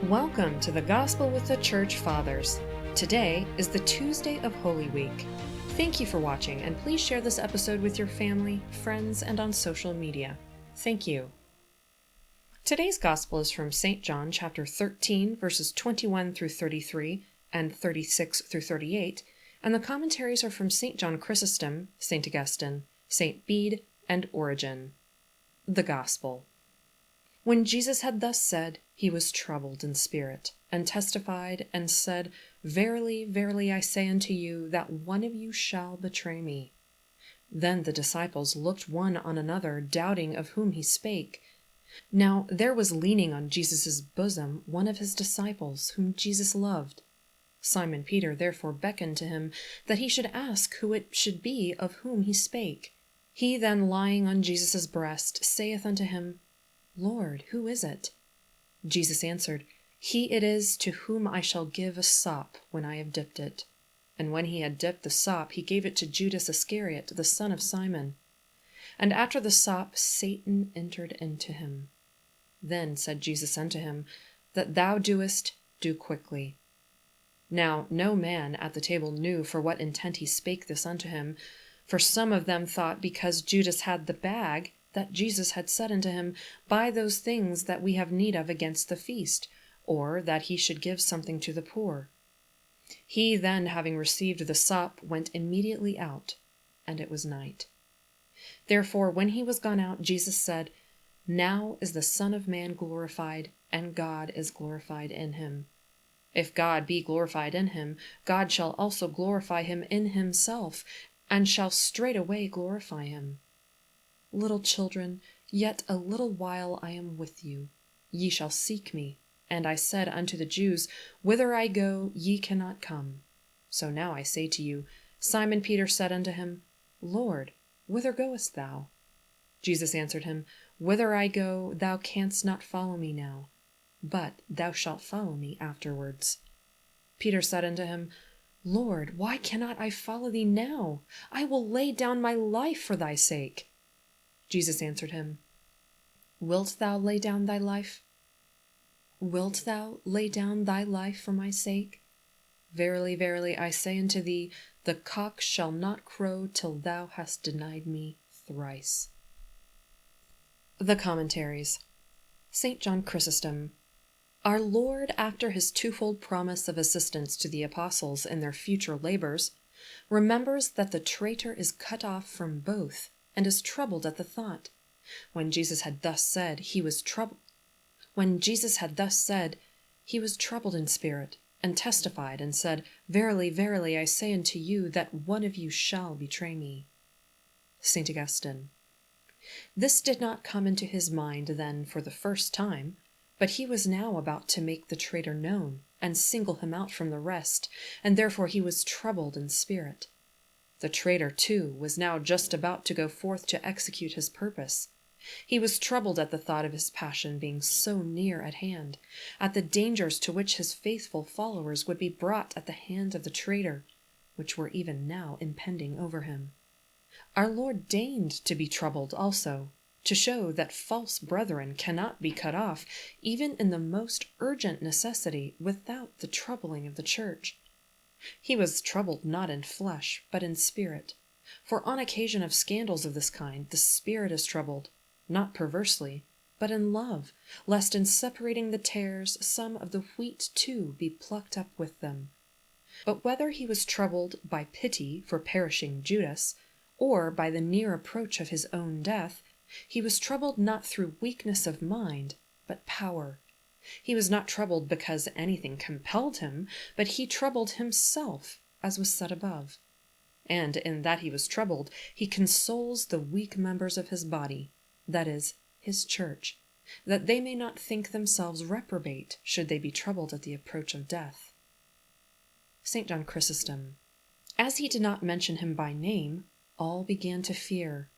Welcome to the Gospel with the Church Fathers. Today is the Tuesday of Holy Week. Thank you for watching, and please share this episode with your family, friends, and on social media. Thank you. Today's Gospel is from St. John chapter 13, verses 21 through 33 and 36 through 38, and the commentaries are from St. John Chrysostom, St. Augustine, St. Bede, and Origen. The Gospel. When Jesus had thus said, he was troubled in spirit, and testified, and said, Verily, verily, I say unto you, that one of you shall betray me. Then the disciples looked one on another, doubting of whom he spake. Now there was leaning on Jesus' bosom one of his disciples, whom Jesus loved. Simon Peter therefore beckoned to him, that he should ask who it should be of whom he spake. He then lying on Jesus' breast saith unto him, Lord, who is it? Jesus answered, He it is to whom I shall give a sop when I have dipped it. And when he had dipped the sop, he gave it to Judas Iscariot, the son of Simon. And after the sop, Satan entered into him. Then said Jesus unto him, That thou doest, do quickly. Now no man at the table knew for what intent he spake this unto him. For some of them thought, because Judas had the bag, that Jesus had said unto him, Buy those things that we have need of against the feast, or that he should give something to the poor. He then, having received the sop, went immediately out, and it was night. Therefore, when he was gone out, Jesus said, Now is the Son of Man glorified, and God is glorified in him. If God be glorified in him, God shall also glorify him in himself, and shall straightway glorify him. Little children, yet a little while I am with you. Ye shall seek me. And I said unto the Jews, Whither I go, ye cannot come. So now I say to you, Simon Peter said unto him, Lord, whither goest thou? Jesus answered him, Whither I go, thou canst not follow me now, but thou shalt follow me afterwards. Peter said unto him, Lord, why cannot I follow thee now? I will lay down my life for thy sake. Jesus answered him, Wilt thou lay down thy life? Wilt thou lay down thy life for my sake? Verily, verily, I say unto thee, the cock shall not crow till thou hast denied me thrice. The commentaries. St. John Chrysostom. Our Lord, after his twofold promise of assistance to the apostles in their future labors, remembers that the traitor is cut off from both, and is troubled at the thought. When Jesus had thus said, he was troubled in spirit, and testified, and said, Verily, verily, I say unto you, that one of you shall betray me. St. Augustine. This did not come into his mind then for the first time, but he was now about to make the traitor known, and single him out from the rest, and therefore he was troubled in spirit. The traitor, too, was now just about to go forth to execute his purpose. He was troubled at the thought of his passion being so near at hand, at the dangers to which his faithful followers would be brought at the hand of the traitor, which were even now impending over him. Our Lord deigned to be troubled also, to show that false brethren cannot be cut off, even in the most urgent necessity, without the troubling of the Church. He was troubled not in flesh, but in spirit. For on occasion of scandals of this kind, the spirit is troubled, not perversely, but in love, lest in separating the tares some of the wheat too be plucked up with them. But whether he was troubled by pity for perishing Judas, or by the near approach of his own death, he was troubled not through weakness of mind, but power. He was not troubled because anything compelled him, but he troubled himself, as was said above. And in that he was troubled, he consoles the weak members of his body, that is, his church, that they may not think themselves reprobate should they be troubled at the approach of death. St. John Chrysostom. As he did not mention him by name, all began to fear.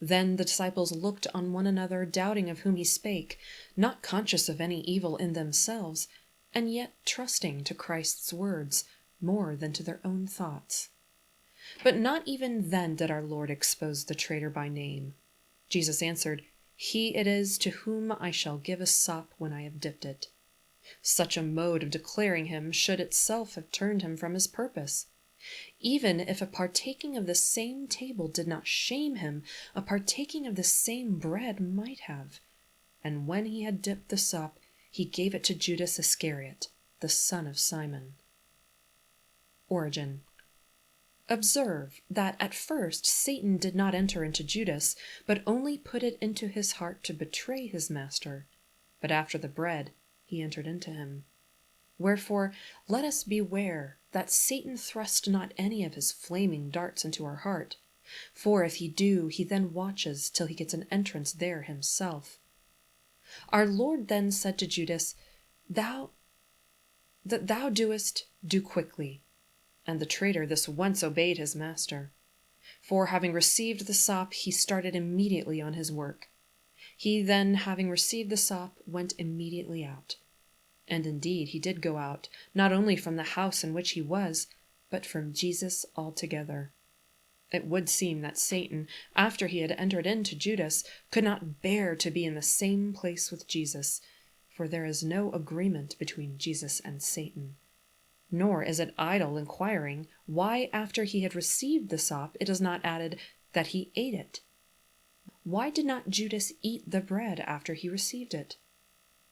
Then the disciples looked on one another, doubting of whom he spake, not conscious of any evil in themselves, and yet trusting to Christ's words more than to their own thoughts. But not even then did our Lord expose the traitor by name. Jesus answered, He it is to whom I shall give a sop when I have dipped it. Such a mode of declaring him should itself have turned him from his purpose. Even if a partaking of the same table did not shame him, a partaking of the same bread might have. And when he had dipped the sop, he gave it to Judas Iscariot, the son of Simon. Origen. Observe that at first Satan did not enter into Judas, but only put it into his heart to betray his master. But after the bread, he entered into him. Wherefore, let us beware that Satan thrust not any of his flaming darts into our heart. For if he do, he then watches till he gets an entrance there himself. Our Lord then said to Judas, That thou doest, do quickly. And the traitor this once obeyed his master. For having received the sop, he started immediately on his work. He then, having received the sop, went immediately out. And indeed he did go out, not only from the house in which he was, but from Jesus altogether. It would seem that Satan, after he had entered into Judas, could not bear to be in the same place with Jesus, for there is no agreement between Jesus and Satan. Nor is it idle inquiring why, after he had received the sop, it is not added that he ate it. Why did not Judas eat the bread after he received it?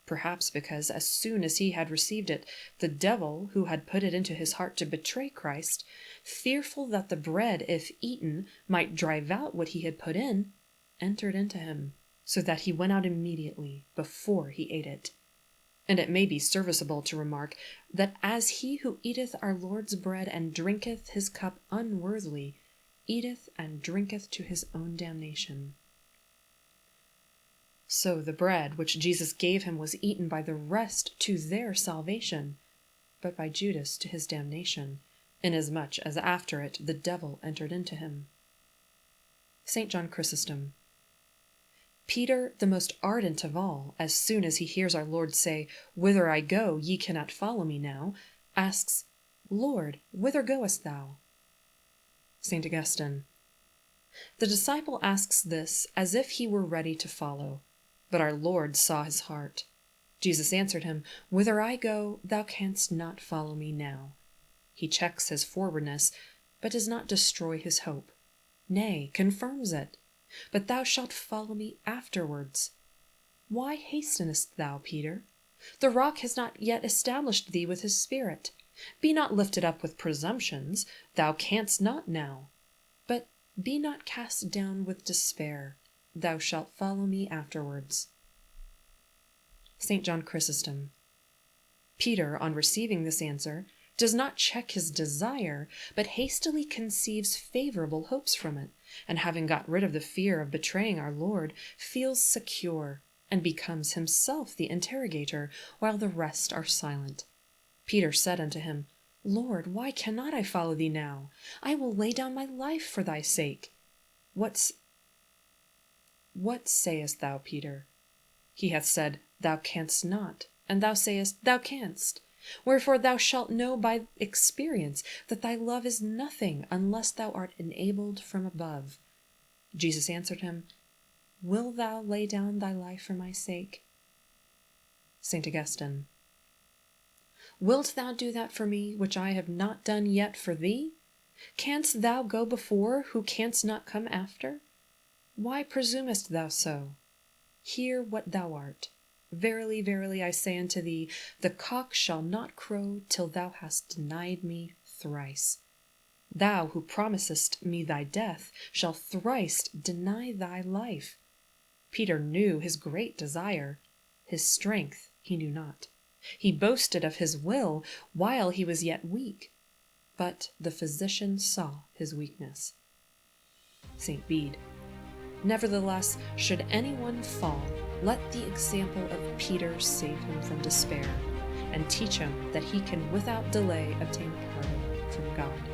Perhaps because as soon as he had received it, the devil, who had put it into his heart to betray Christ, fearful that the bread, if eaten, might drive out what he had put in, entered into him, so that he went out immediately before he ate it. And it may be serviceable to remark that as he who eateth our Lord's bread and drinketh his cup unworthily, eateth and drinketh to his own damnation. So the bread which Jesus gave him was eaten by the rest to their salvation, but by Judas to his damnation, inasmuch as after it the devil entered into him. St. John Chrysostom. Peter, the most ardent of all, as soon as he hears our Lord say, Whither I go, ye cannot follow me now, asks, Lord, whither goest thou? St. Augustine. The disciple asks this as if he were ready to follow, but our Lord saw his heart. Jesus answered him, Whither I go, thou canst not follow me now. He checks his forwardness, but does not destroy his hope. Nay, confirms it. But thou shalt follow me afterwards. Why hastenest thou, Peter? The rock has not yet established thee with his Spirit. Be not lifted up with presumptions, thou canst not now. But be not cast down with despair, thou shalt follow me afterwards. St. John Chrysostom. Peter, on receiving this answer, does not check his desire, but hastily conceives favorable hopes from it, and having got rid of the fear of betraying our Lord, feels secure, and becomes himself the interrogator, while the rest are silent. Peter said unto him, Lord, why cannot I follow thee now? I will lay down my life for thy sake. What sayest thou, Peter? He hath said, Thou canst not, and thou sayest, Thou canst. Wherefore thou shalt know by experience that thy love is nothing unless thou art enabled from above. Jesus answered him, Will thou lay down thy life for my sake? St. Augustine. Wilt thou do that for me which I have not done yet for thee? Canst thou go before who canst not come after? Why presumest thou so? Hear what thou art. Verily, verily, I say unto thee, the cock shall not crow till thou hast denied me thrice. Thou who promisest me thy death shall thrice deny thy life. Peter knew his great desire. His strength he knew not. He boasted of his will while he was yet weak. But the physician saw his weakness. St. Bede. Nevertheless, should anyone fall, let the example of Peter save him from despair, and teach him that he can without delay obtain pardon from God.